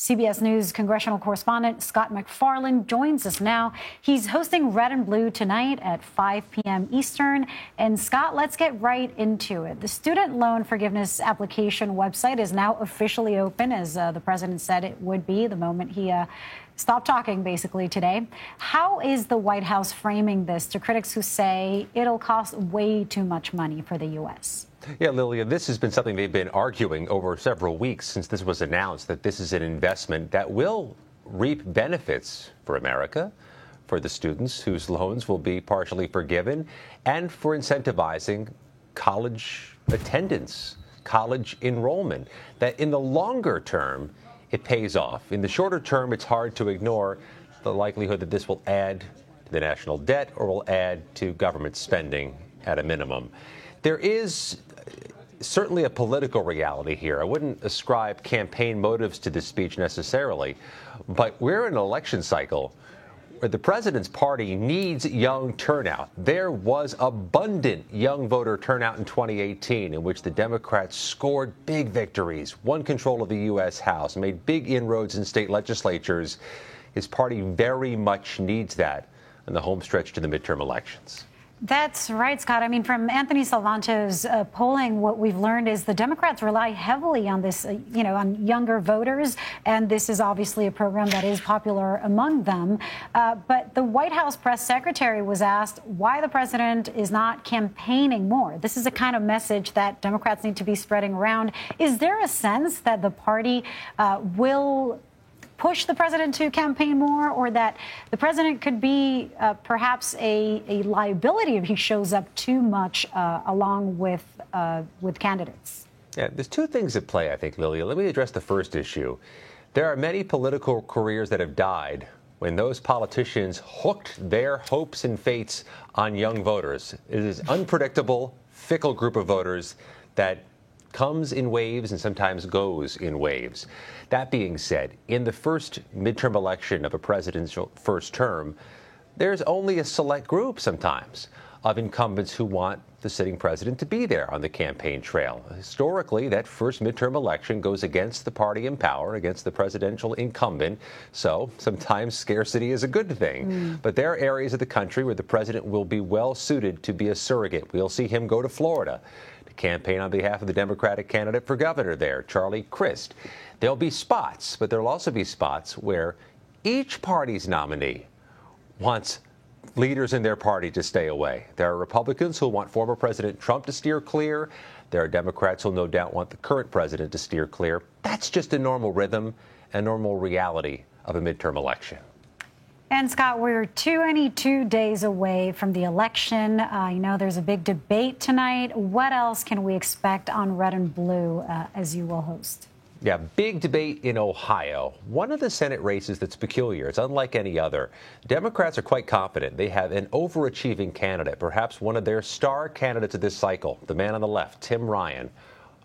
CBS News congressional correspondent Scott MacFarlane joins us now. He's hosting Red and Blue tonight at 5 p.m. Eastern. And Scott, let's get right into it. The student loan forgiveness application website is now officially open, as the president said it would be the moment he stopped talking, basically, today. How is the White House framing this to critics who say it'll cost way too much money for the U.S.? Yeah, Lilia, this has been something they've been arguing over several weeks since this was announced, that this is an investment that will reap benefits for America, for the students whose loans will be partially forgiven, and for incentivizing college attendance, college enrollment, that in the longer term, it pays off. In the shorter term, it's hard to ignore the likelihood that this will add to the national debt or will add to government spending at a minimum. There is certainly a political reality here. I wouldn't ascribe campaign motives to this speech necessarily, but we're in an election cycle where the president's party needs young turnout. There was abundant young voter turnout in 2018, in which the Democrats scored big victories, won control of the U.S. House, made big inroads in state legislatures. His party very much needs that in the home stretch to the midterm elections. That's right, Scott. I mean, from Anthony Salvanto's polling, what we've learned is the Democrats rely heavily on this, on younger voters. And this is obviously a program that is popular among them. But the White House press secretary was asked why the president is not campaigning more. This is a kind of message that Democrats need to be spreading around. Is there a sense that the party will push the president to campaign more, or that the president could be perhaps a liability if he shows up too much along with candidates? Yeah, there's two things at play, I think, Lilia. Let me address the first issue. There are many political careers that have died when those politicians hooked their hopes and fates on young voters. It is an unpredictable, fickle group of voters that comes in waves and sometimes goes in waves. That being said, in the first midterm election of a president's first term, there's only a select group sometimes of incumbents who want the sitting president to be there on the campaign trail. Historically, that first midterm election goes against the party in power, against the presidential incumbent. So sometimes scarcity is a good thing. But there are areas of the country where the president will be well suited to be a surrogate. We'll see him go to Florida to campaign on behalf of the Democratic candidate for governor there, Charlie Crist. There'll be spots, but there'll also be spots where each party's nominee wants leaders in their party to stay away. There are Republicans who want former President Trump to steer clear. There are Democrats who no doubt want the current president to steer clear. That's just a normal rhythm and normal reality of a midterm election. And Scott, we're 22 days away from the election. There's a big debate tonight. What else can we expect on Red and Blue as you will host? Yeah, big debate in Ohio. One of the Senate races that's peculiar. It's unlike any other. Democrats are quite confident they have an overachieving candidate, perhaps one of their star candidates of this cycle, the man on the left, Tim Ryan,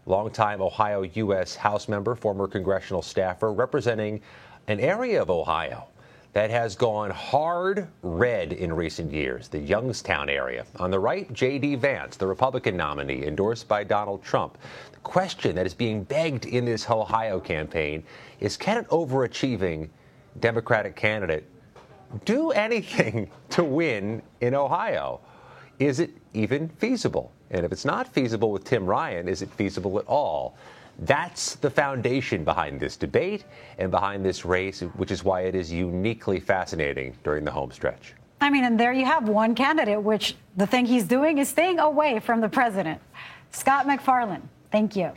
longtime Ohio U.S. House member, former congressional staffer, representing an area of Ohio that has gone hard red in recent years, the Youngstown area. On the right, J.D. Vance, the Republican nominee endorsed by Donald Trump. The question that is being begged in this Ohio campaign is, can an overachieving Democratic candidate do anything to win in Ohio? Is it even feasible? And if it's not feasible with Tim Ryan, is it feasible at all? That's the foundation behind this debate and behind this race, which is why it is uniquely fascinating during the home stretch. I mean, and there you have one candidate, which the thing he's doing is staying away from the president. Scott MacFarlane, thank you.